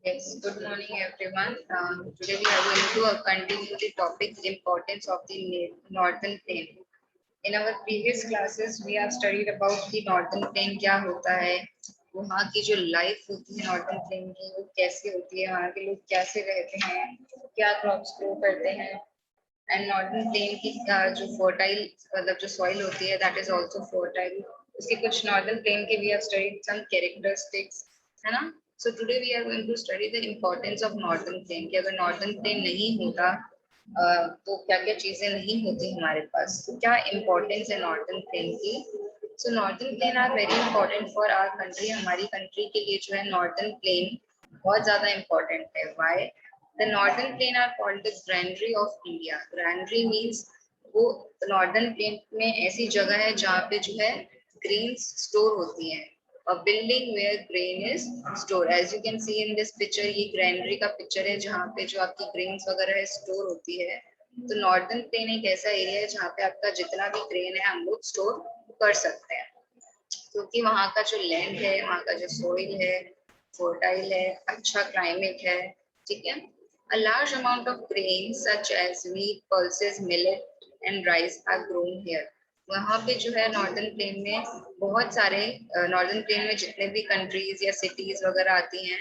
Yes, good morning everyone. Today we are going to continue the topic importance of the northern plain. In our previous classes, we have studied about the northern plain क्या होता है, वहाँ की जो life होती है northern plain की वो कैसे होती है, वहाँ के लोग कैसे रहते हैं, क्या क्रॉप्स ग्रो करते हैं, एंड नॉर्दर्न प्लेन की जो फर्टाइल मतलब जो सॉइल होती है दैट इज आल्सो फर्टाइल. उसके कुछ नॉर्दर्न प्लेन के we have studied some characteristics, है ना. So today we are going to study the importance of northern plain कि अगर नॉर्दर्न प्लेन नहीं होता तो क्या क्या चीजें नहीं होती हमारे पास, तो क्या इम्पोर्टेंस है नॉर्दर्न प्लेन की. So northern plain are very important for our country. हमारी कंट्री के लिए जो है नॉर्दर्न प्लेन बहुत ज्यादा इम्पोर्टेंट है. Why? The northern plain are called the granary of India. Granary means वो नॉर्दर्न प्लेन में ऐसी जगह है जहाँ पे जो है ग्रेन्स स्टोर होती हैं. A building where grain is stored. As you can see in this picture, ये ग्रैंडरी का पिक्चर है जहाँ पे जो आपकी ग्रेन्स वगैरह स्टोर होती है. तो नॉर्दर्न प्लेन एक ऐसा एरिया है जहाँ पे आपका जितना भी ग्रेन है हम लोग स्टोर कर सकते हैं, क्योंकि वहाँ का जो लैंड है, वहाँ का जो सोइल है फर्टाइल है, अच्छा क्लाइमेट है. ठीक है. A large amount of grains such as wheat, pulses, millet and rice are grown here. वहाँ पे जो है नॉर्दर्न प्लेन में बहुत सारे नॉर्दर्न प्लेन में जितने भी कंट्रीज या सिटीज वगैरह आती हैं,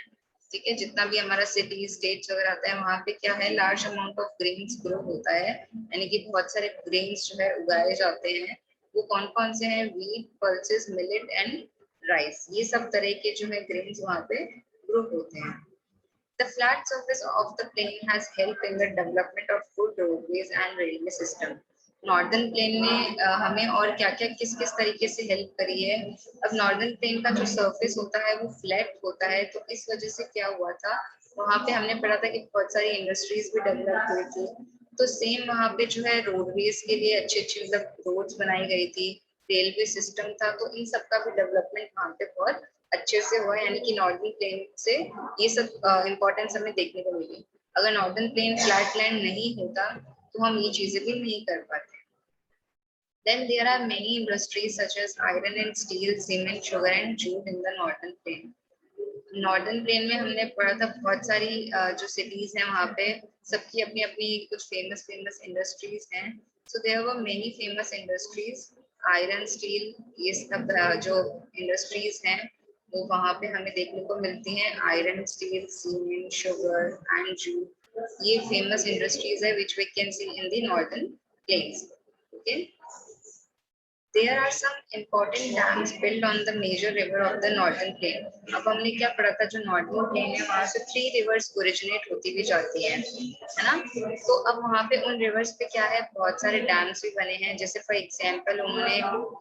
ठीक है, जितना भी हमारा सिटी स्टेट्स वगैरह आता है वहाँ पे क्या है large amount of grains grow होता है, यानी कि बहुत सारे ग्रेन्स जो है उगाए जाते हैं. वो कौन कौन से हैं? Wheat, pulses, millet and rice. ये सब तरह के जो है ग्रेन्स वहाँ पे ग्रो होते हैं. The flat surface of the plain has helped in the development of good roadways and railway system. Northern plain ने हमें और क्या क्या किस किस तरीके से हेल्प करी है. अब नॉर्दर्न प्लेन का जो सरफेस होता है वो फ्लैट होता है, तो इस वजह से क्या हुआ था, वहाँ पे हमने पढ़ा था कि बहुत सारी इंडस्ट्रीज भी डेवलप हुई थी. तो सेम वहाँ पे जो है रोडवेज के लिए अच्छी अच्छी मतलब रोड्स बनाई गई थी, रेलवे सिस्टम था, तो इन सब का भी डेवलपमेंट वहाँ पे बहुत अच्छे से हुआ. यानी कि नॉर्दर्न प्लेन से ये सब इम्पोर्टेंस हमें देखने को मिली. अगर नॉर्दर्न प्लेन फ्लैट लैंड नहीं होता तो हम ये चीजें भी नहीं कर पाते. Then there are many industries such as iron and steel, cement, sugar and jute in the northern plain. Northern plain में हमने पढ़ा था बहुत सारी जो सिटीज हैं वहाँ पे सबकी अपनी अपनी कुछ फेमस फेमस इंडस्ट्रीज हैं. So there were many famous industries, iron, steel, ये सब जो इंडस्ट्रीज हैं वो वहाँ पे हमें देखने को मिलती हैं. Iron, steel, cement, sugar and jute, ये फेमस इंडस्ट्रीज है which we can see in the northern plains. Okay. There are some important dams built on the major river of the northern plain. अब हमने क्या पढ़ा था, जो northern plain है वहां से 3 रिवर्स ओरिजिनेट होती हुई जाती हैं, है ना. तो अब वहां पे उन रिवर्स पे क्या है, बहुत सारे डैम्स भी बने हैं. जैसे फॉर एग्जांपल उन्होंने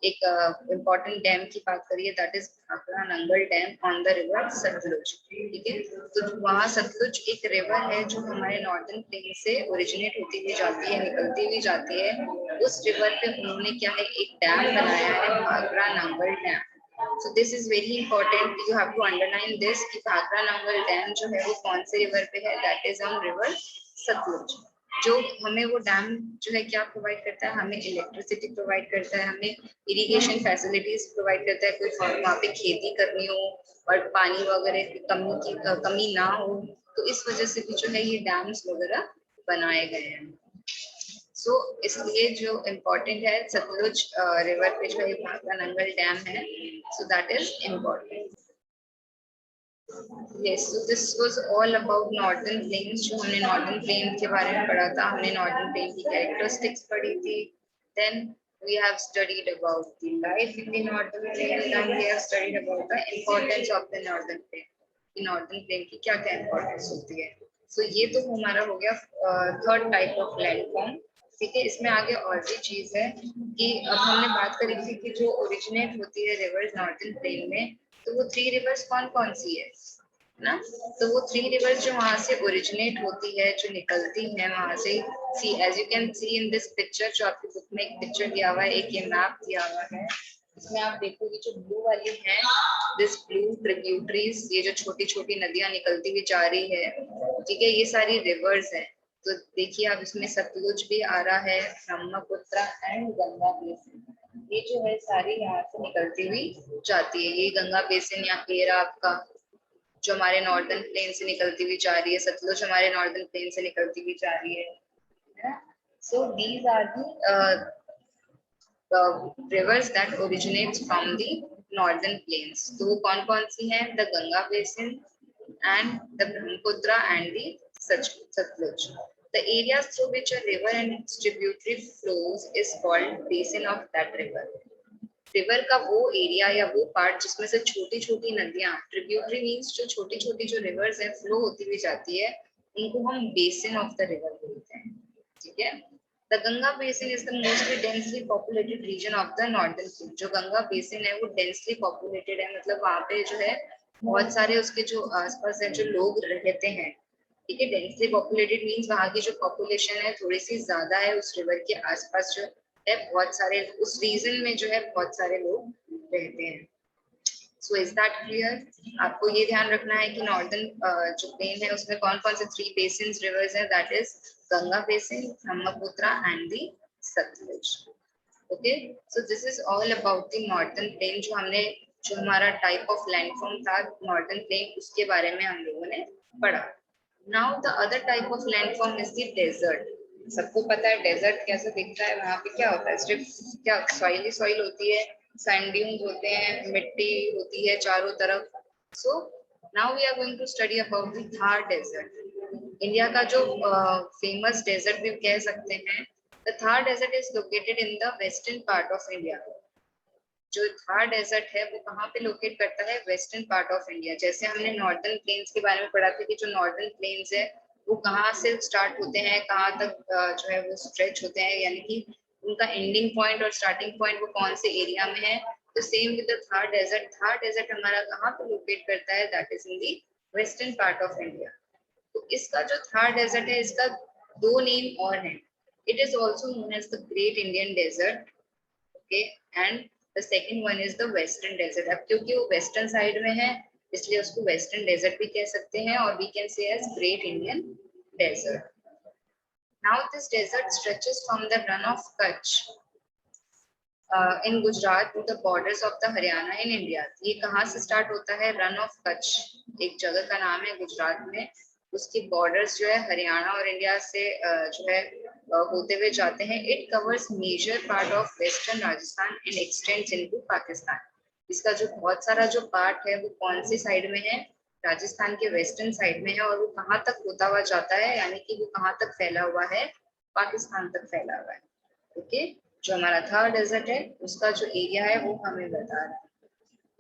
एक इम्पोर्टेंट डैम की बात करी है, that is Bhakra Nangal dam on the river Sutlej. ठीक है. तो वहाँ सतलुज एक रिवर है जो हमारे नॉर्दर्न प्लेन से ओरिजिनेट होती हुई जाती है, निकलती हुई जाती है. उस रिवर पे उन्होंने क्या है एक डैम बनाया है, Bhakra Nangal dam. So this is very important. You have to underline this कि भाखड़ा नंगल डैम जो है वो कौन से रिवर पे है, that is on river Sutlej. जो हमें वो डैम जो है क्या प्रोवाइड करता है, हमें इलेक्ट्रिसिटी प्रोवाइड करता है, हमें इरिगेशन फैसिलिटीज प्रोवाइड करता है. कोई वहाँ पे खेती करनी हो और पानी वगैरह की कमी ना हो, तो इस वजह से भी जो है ये डैम्स वगैरह बनाए गए हैं. सो इसलिए जो इम्पोर्टेंट है सतलुज रिवर पे जो है भाखड़ा नंगल डैम है, so that is important. Yes, so this was all about northern plains. जो हमने नॉर्दर्न प्लेन के बारे में पढ़ा था, हमने नॉर्दर्न प्लेन की कैरेक्टरिस्टिक्स पढ़ी थी. Then we have studied about the life in the northern plain, and we have studied about the importance of the northern plain. कि नॉर्दर्न प्लेन की क्या क्या इम्पोर्टेंस होती है. सो ये तो हमारा हो गया थर्ड टाइप ऑफ लैंडफॉर्म. ठीक है. इसमें आगे और भी चीज है कि अब हमने बात करी थी कि जो ओरिजिनेट होती है रिवर्स नॉर्दर्न प्लेन में, तो वो 3 रिवर्स कौन कौन सी है ना. तो वो 3 रिवर्स जो वहां से ओरिजिनेट होती है, जो निकलती है वहां से, see as you can see in this picture, जो आपकी बुक में एक पिक्चर दिया हुआ है, एक ये मैप दिया हुआ है. इसमें आप देखोगे जो ब्लू वाली है, दिस ब्लू ट्रिब्यूटरीज, ये जो छोटी छोटी नदियां निकलती हुई जा रही है, ठीक है, ये सारी रिवर्स है. तो देखिए आप इसमें सतलुज भी आ रहा है, ब्रह्मपुत्र एंड गंगा बेसिन, ये जो है सारी यहाँ से निकलती हुई जाती है. ये गंगा बेसिन यहाँ पे रहा आपका, जो हमारे नॉर्दर्न प्लेन से निकलती हुई जा रही है, सतलुज हमारे नॉर्दर्न प्लेन से निकलती हुई जा रही है। So these are the rivers that originates from the northern plains. तो वो कौन कौन सी हैं? The Ganga basin and the Brahmaputra and the Satluj. The areas through which a river and its tributary flows is called basin of that river. River का वो area या वो पार्ट जिसमें से छोटी छोटी नदियां, ट्रिब्यूटरी मींस जो छोटी छोटी जो रिवर्स है फ्लो होती हुई जाती है, उनको हम बेसिन ऑफ द रिवर बोलते हैं। ठीक है। The Ganga basin is the mostly densely populated region of the northern plain. जो गंगा बेसिन है वो डेंसली पॉपुलेटेड है, मतलब वहां पे जो है बहुत सारे उसके जो आसपास है जो लोग रहते हैं। ठीक है। डेंसली पॉपुलेटेड मींस वहां की जो पॉपुलेशन है थोड़ी सी ज्यादा है, उस रिवर के आसपास जो है बहुत सारे, उस रीजन में जो है बहुत सारे लोग रहते हैं। So is that clear? आपको ये ध्यान रखना है कि नॉर्दर्न जो प्लेन है उसमें कौन कौन से 3 बेसिन्स रिवर्स हैं, that is Ganga basin, Brahmaputra and the Sutlej. Okay, so this is all about the northern plain. जो हमारा टाइप ऑफ लैंडफॉर्म था नॉर्दर्न प्लेन, उसके बारे में हम लोगों ने पढ़ा। Now the other type of landform is the desert. सबको पता है डेजर्ट कैसे दिखता है, वहां पे क्या होता है? सिर्फ क्या सॉइली सॉइल होती है, सैंड ड्यून्स होते हैं, मिट्टी होती है चारों तरफ। So now we are going to study about the Thar desert. India का जो फेमस डेजर्ट भी कह सकते हैं। The Thar desert is located in the western part of India. जो थार डेजर्ट है वो कहाँ पे लोकेट करता है? Western part of India. जैसे हमने नॉर्दर्न प्लेन्स के बारे में पढ़ा था कि जो नॉर्दर्न प्लेन्स है वो कहाँ से स्टार्ट होते हैं, कहाँ तक जो है वो स्ट्रेच होते हैं, यानी कि उनका एंडिंग पॉइंट और स्टार्टिंग पॉइंट वो कौन से एरिया में है। तो same with the Thar desert. Thar desert हमारा कहाँ पे लोकेट करता है? That is in the western part of India. तो इसका जो थार डेजर्ट है इसका 2 नेम और है। It is also known as the great Indian desert. Okay, and the second one is the western desert. अब क्योंकि वो वेस्टर्न साइड में है इसलिए उसको वेस्टर्न डेजर्ट भी कह सकते हैं, और we can say as great Indian desert. Now this desert stretches from the Rann of Kutch in Gujarat to the borders of the Haryana in India. ये कहाँ से स्टार्ट होता है? रन ऑफ कच्छ एक जगह का नाम है गुजरात में, उसकी बॉर्डर्स जो है हरियाणा और इंडिया से जो है होते हुए जाते हैं। It covers major part of western Rajasthan and extends into Pakistan. इसका जो बहुत सारा जो पार्ट है वो कौन सी साइड में है? राजस्थान के वेस्टर्न साइड में है, और वो कहाँ तक होता हुआ जाता है, यानी कि वो कहाँ तक फैला हुआ है? पाकिस्तान तक फैला हुआ है। ओके, जो हमारा थार डेजर्ट है उसका जो एरिया है वो हमें बता रहा है।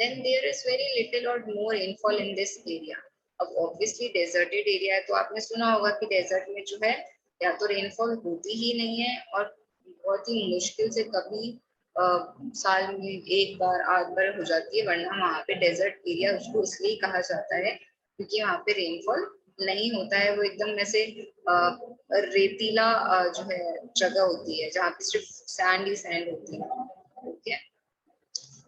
then there is very little or no rainfall in this area। अब ऑब्वियसली डेजर्टेड एरिया है तो आपने सुना होगा कि डेजर्ट में जो है या तो रेनफॉल होती ही नहीं है, और बहुत ही मुश्किल से कभी साल में एक बार आध बार हो जाती है, वरना वहाँ पे डेजर्ट एरिया उसको इसलिए कहा जाता है क्योंकि वहाँ पे रेनफॉल नहीं होता है। वो एकदम ऐसे रेतीला जो है जगह होती है जहाँ पे सिर्फ सैंड ही सैंड होती है। Okay,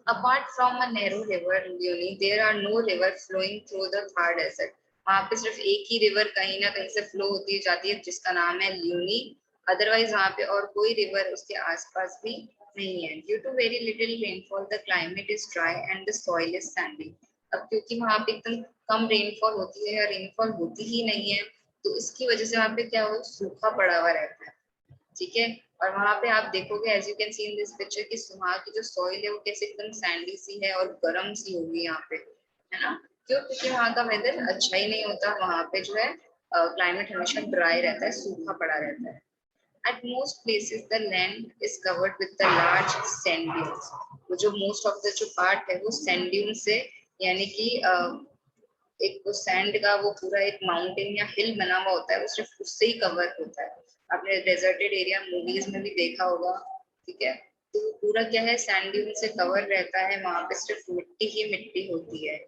apart from a narrow river Luni, there are no river flowing through the Thar desert। वहाँ पे सिर्फ एक ही रिवर कहीं ना कहीं से फ्लो होती जाती है जिसका नाम है ल्यूनी। अदरवाइज वहाँ पे और कोई रिवर उसके आसपास भी नहीं है। Due to very little rainfall the climate is dry and the soil is sandy. अब क्योंकि वहाँ पे एकदम कम रेनफॉल होती है या रेनफॉल होती ही नहीं है तो इसकी वजह से वहाँ पे क्या हो, सूखा पड़ा हुआ रहता है। ठीक है, और वहां पे आप देखोगे as you can see in this picture कि वहां की जो सॉइल है वो कैसे एकदम सैंडी सी है और गर्म सी होगी यहाँ पे, है ना? क्यों? क्योंकि वहां का वेदर अच्छा ही नहीं होता, वहां पे जो है क्लाइमेट हमेशा ड्राई रहता है, सूखा पड़ा रहता है। At most places the land is covered with the large sand dunes। वो जो मोस्ट ऑफ द जो पार्ट है वो सैंड ड्यून से, यानी कि एक वो सैंड का वो पूरा एक माउंटेन या हिल बना हुआ होता है, वो सिर्फ उससे ही कवर होता है। आपने डेजर्टेड एरिया मूवीज में भी देखा होगा। ठीक है, तो वो पूरा क्या है, सैंड ड्यून से कवर रहता है, वहां पे सिर्फ मिट्टी ही मिट्टी होती है।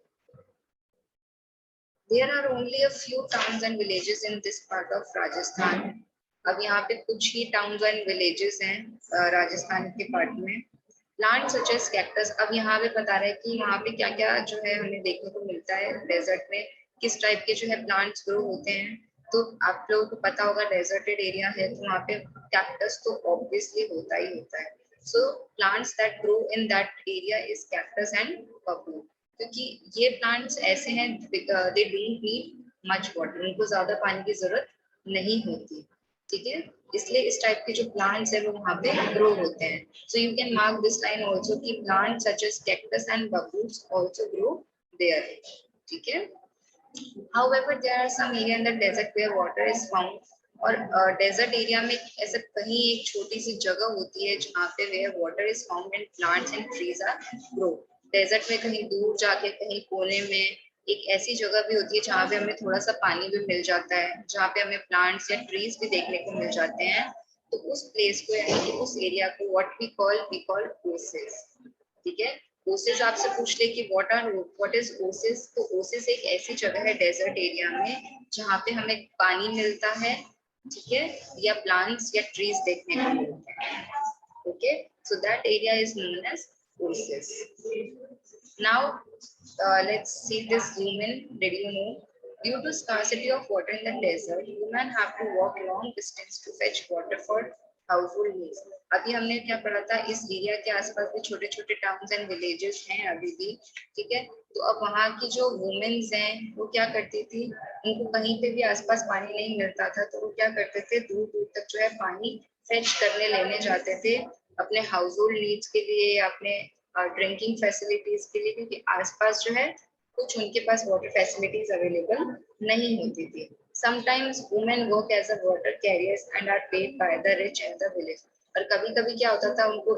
There are only a few towns and villages in this part of Rajasthan। अब यहाँ पे कुछ ही टाउन्स एंड विलेजेस हैं राजस्थान के पार्ट में। Plant such as cactus. अब यहाँ पे बता रहे हैं कि वहाँ पे क्या क्या जो है हमें देखने को मिलता है डेजर्ट में, किस टाइप के जो है प्लांट्स ग्रो होते हैं। तो आप लोगों को पता होगा डेजर्टेड एरिया है तो वहाँ पे कैक्टस तो ऑब्वियसली होता ही होता है। So plants that grow in that area is cactus and बबूल। क्योंकि ये प्लांट्स ऐसे हैं, they don't need much water, उनको ज्यादा पानी की जरूरत नहीं होती, ठीक है। इसलिए इस टाइप के जो प्लांट्स है वो वहाँ पे ग्रो होते हैं। So you can mark this line also कि plants such as cactus and babuls also grow there, ठीक है। However, there are some area in the desert where water is found. और डेजर्ट एरिया में ऐसा कहीं एक छोटी सी जगह होती है जहाँ पे where water is found and plants and trees are grow. Desert में कहीं दूर जाके कहीं कोने में एक ऐसी जगह भी होती है जहाँ पे हमें थोड़ा सा पानी भी मिल जाता है, जहाँ पे हमें प्लांट्स या ट्रीज भी देखने को मिल जाते हैं। तो उस प्लेस को यानी कि उस एरिया को वी कॉल ओसिस, ठीक है। ओसिस आपसे पूछ ले कि व्हाट इज ओसिस, तो ओसिस एक ऐसी जगह है डेजर्ट एरिया में जहाँ पे हमें पानी मिलता है, ठीक है, या प्लांट्स या ट्रीज देखने को मिलते हैं, okay. So that area is known as oasis. Now let's see this human, did you know due to scarcity of water in the desert, women have to walk long distance to fetch water for household needs. अभी हमने क्या पढ़ा था, इस area के आसपास भी छोटे छोटे टाउन्स एंड विलेजेस हैं अभी भी, ठीक है। तो अब वहाँ की जो वुमेन्स हैं वो क्या करती थी, उनको कहीं पे भी आसपास पानी नहीं मिलता था तो वो क्या करते थे, दूर दूर तक जो है पानी फेच करने लेने जाते थे अपने हाउस होल्ड नीड्स के लिए या अपने ड्रिंकिंग फैसिलिटीज के लिए, क्योंकि आसपास जो है कुछ उनके पास वाटर फैसिलिटीज अवेलेबल नहीं होती थी। Sometimes women work as a water carriers and are paid by the rich in the village. और कभी-कभी क्या होता था उनको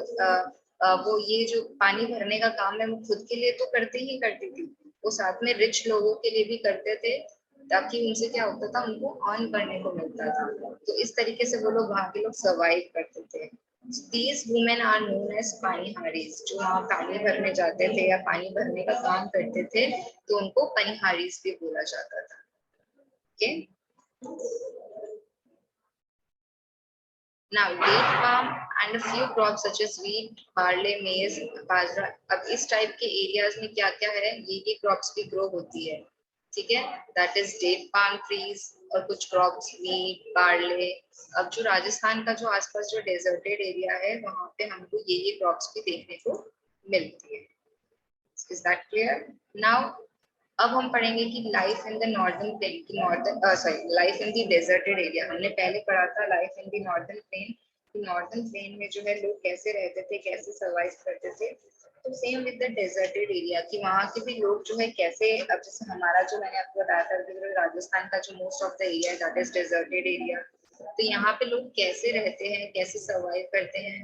वो ये जो पानी भरने का काम है वो खुद के लिए तो करते ही करती थी, वो साथ में रिच लोगों के लिए भी करते थे ताकि उनसे क्या होता था, उनको अर्न करने को मिलता था। तो इस तरीके से वो लोग वहाँ के लोग सर्वाइव करते थे। These women are known as पनिहारीज, जो वहाँ पानी भरने जाते थे या पानी भरने का काम करते थे तो उनको पनिहारीज भी बोला जाता था, okay. Now, date palm and a few crops such as wheat, barley, maize, बाजरा। अब इस टाइप के एरियाज में क्या क्या है, ये क्रॉप्स भी ग्रो होती है, ठीक है। That is date palm trees और कुछ क्रॉप्स वीट बार्ले। अब जो राजस्थान का जो आसपास जो डेजर्टेड एरिया है वहां पे हमको ये क्रॉप्स भी देखने को मिलती है। Is that clear? नाउ अब हम पढ़ेंगे कि life in the northern plain की life in the deserted area. हमने पहले पढ़ा था life in the northern plain, कि नॉर्दर्न प्लेन में जो है लोग कैसे रहते थे, कैसे सर्वाइव करते थे। तो same with the deserted area कि वहाँ के भी लोग जो है कैसे, अब जैसे हमारा जो मैंने आपको बताया था राजस्थान का जो मोस्ट ऑफ द एरिया है दैट इज डेजर्टेड एरिया, तो यहाँ पे लोग कैसे रहते हैं, कैसे सर्वाइव करते हैं।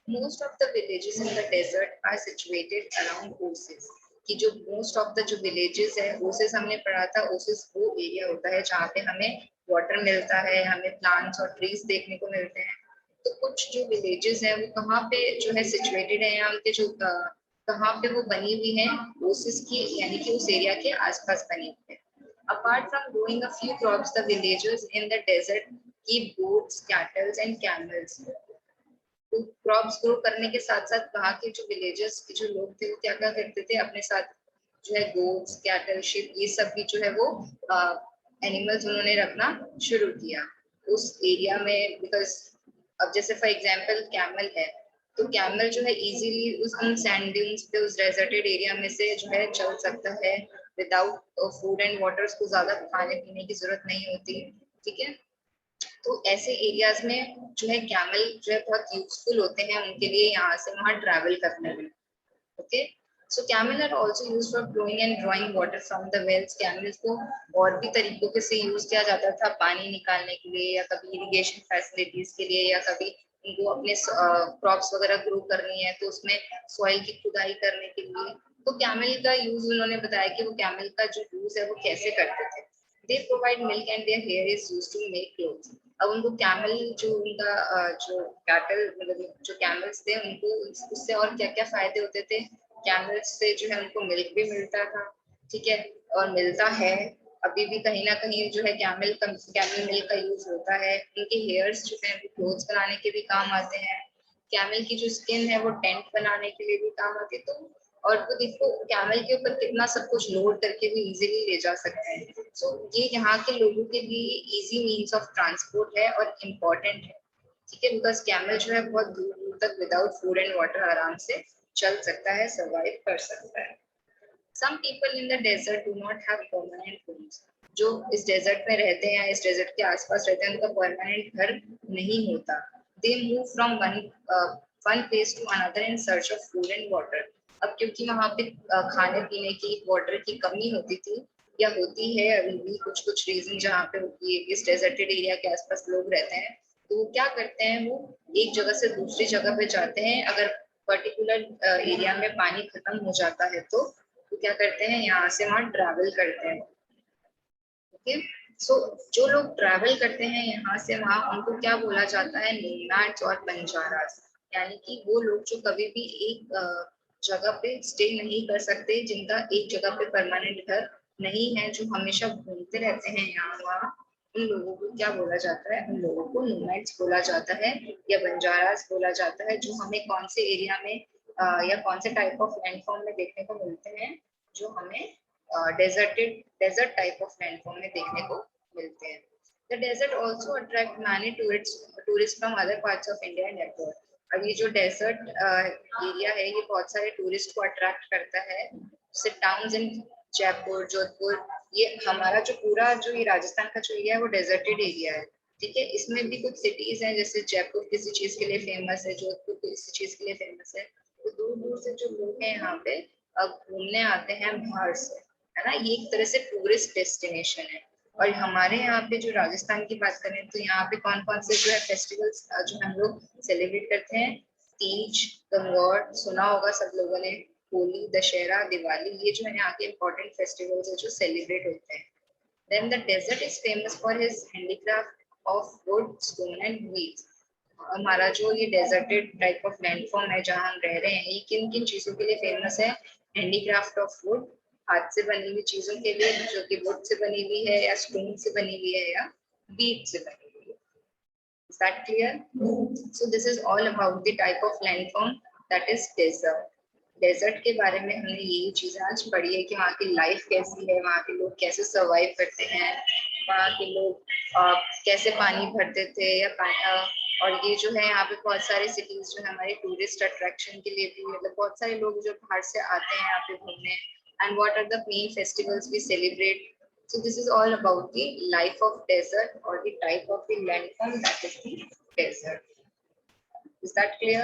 Most of the villages in the desert are situated around oasis, कि जो मोस्ट ऑफ द जो विलेजेस है, ओसिस हमने पढ़ा था, ओसिस वो एरिया होता है जहाँ पे हमें वाटर मिलता है, हमें प्लांट्स और ट्रीज देखने को मिलते हैं। तो कुछ जो विलेजेस हैं वो कहाँ पे जो है सिचुएटेड है, या उनके जो कहाँ पे वो बनी हुई है, ओसिस की यानी कि उस एरिया के आसपास बनी हुई है। Apart from growing a few crops, the villagers in the desert keep goats, cattle and camels. तो क्रॉप्स ग्रो करने के साथ साथ वहाँ के जो विलेजेस के जो लोग थे वो क्या क्या करते थे, अपने साथ जो है गोट्स कैटल शिप ये सब भी जो है वो एनिमल्स उन्होंने रखना शुरू किया उस एरिया में। बिकॉज अब जैसे फॉर एग्जांपल कैमल है, तो कैमल जो है इजीली उस उन सैंड ड्यून्स पे उस डेजर्टेड एरिया में से जो है चल सकता है विदाउट फूड एंड वाटर, उसको ज्यादा खाने पीने की जरूरत नहीं होती, ठीक है। तो ऐसे एरियाज में जो है कैमल जो है बहुत यूजफुल होते हैं उनके लिए यहाँ से वहाँ ट्रैवल करने में, okay. So camel are also used for flowing and drawing water from the wells. Camels को और भी तरीकों के से यूज किया जाता था पानी निकालने के लिए, या कभी इरिगेशन फैसिलिटीज के लिए, या कभी उनको अपने क्रॉप्स वगैरह ग्रो करनी है तो उसमें सॉइल की खुदाई करने के लिए। तो कैमल का यूज उन्होंने बताया कि वो कैमल का जो यूज है वो कैसे करते थे। They provide milk and their hair is used to make clothes. अब उनको कैमल जो उनका जो कैटल मतलब जो कैमल्स थे उनको उससे और क्या क्या फायदे होते थे। कैमल्स से जो है उनको मिल्क भी मिलता था, ठीक है, और मिलता है अभी भी कहीं ना कहीं जो है कैमल मिल्क का यूज होता है। उनके हेयर्स जो है वो क्लोथ्स बनाने के भी काम आते हैं। कैमल की जो स्किन है वो टेंट बनाने के लिए भी काम आती है। तो और वो देखो कैमल के ऊपर कितना सब कुछ लोड करके भी इजीली ले जा सकते हैं। सो ये यहाँ के लोगों के लिए इजी मीन्स ऑफ ट्रांसपोर्ट है और इम्पोर्टेंट है, ठीक है। बिकॉज कैमल जो है बहुत दूर दूर तक विदाउट फूड एंड वाटर आराम से चल सकता है, सर्वाइव कर सकता है। Some people in the desert do not have permanent homes. जो इस डेजर्ट में रहते हैं या इस डेजर्ट के आसपास रहते हैं उनका परमानेंट घर नहीं होता. They move from one place to another in search of food and water. अब क्योंकि वहाँ पे खाने पीने की वाटर की कमी होती थी या होती है अभी भी कुछ कुछ रीजन जहाँ पे इस डेजर्टेड एरिया के आसपास लोग रहते हैं, तो क्या करते हैं वो एक जगह से दूसरी जगह पे जाते हैं. अगर पर्टिकुलर एरिया में पानी खत्म हो जाता है तो क्या करते हैं यहाँ से वहाँ ट्रैवल करते हैं. ओके, सो जो लोग ट्रैवल करते हैं यहाँ से वहाँ उनको क्या बोला जाता है, नोमैड्स और बंजारास. यानी कि वो लोग जो कभी भी एक जगह पे स्टे नहीं कर सकते, जिनका एक जगह पे परमानेंट घर नहीं है, जो हमेशा घूमते रहते हैं यहाँ वहाँ, उन लोगों को क्या बोला जाता है, उन लोगों को नोमैड्स बोला जाता है या बंजारास बोला जाता है. जो हमें कौन से एरिया में या कौन से टाइप ऑफ लैंडफॉर्म में देखने को मिलते हैं, जो हमें desert type of landform में देखने को मिलते हैं. The desert also attract many tourists from other parts of India and abroad. अब ये जो डेजर्ट एरिया है ये बहुत सारे टूरिस्ट को अट्रैक्ट करता है. जैसे टाउन्स इन जयपुर, जोधपुर, ये हमारा जो पूरा जो ये राजस्थान का जो एरिया है वो डेजर्टेड एरिया है. ठीक है, इसमें भी कुछ सिटीज हैं, जैसे जयपुर किसी चीज के लिए फेमस है, जोधपुर किसी चीज के लिए फेमस है. तो दूर दूर से जो लोग हैं यहाँ पे घूमने आते हैं बाहर से, है ना. ये एक तरह से टूरिस्ट डेस्टिनेशन है. और हमारे यहाँ पे जो राजस्थान की बात करें तो यहाँ पे कौन कौन से जो है फेस्टिवल्स जो हम लोग सेलिब्रेट करते हैं, तीज, गंगौर सुना होगा सब लोगों ने, होली, दशहरा, दिवाली, ये जो है यहाँ के इम्पोर्टेंट फेस्टिवल्स है जो सेलिब्रेट होते हैं. Then the desert is famous for his handicraft of wood, stone and weeds. हमारा जो ये डेजर्टेड टाइप ऑफ लैंडफॉर्म है जहाँ हम रह रहे हैं, ये किन किन चीजों के लिए फेमस है, हैंडीक्राफ्ट ऑफ वुड, हाथ से बनी हुई चीजों के लिए, जो कि वुड से बनी हुई है या स्टोन से बनी हुई है या बीट से बनी हुई है. Is that clear? So this is all about the type of landform that is desert. Desert के बारे में हमने यही चीजें आज पढ़ी है कि वहाँ की लाइफ कैसी है, वहाँ के लोग कैसे सरवाइव करते हैं, वहाँ के लोग कैसे पानी भरते थे या और ये जो है यहाँ पे बहुत सारे सिटीज जो है हमारे टूरिस्ट अट्रैक्शन के लिए भी, मतलब बहुत सारे लोग जो बाहर से आते हैं यहाँ पे घूमने. And what are the main festivals we celebrate. So this is all about the life of desert or the type of the landform that is the desert. Is that clear?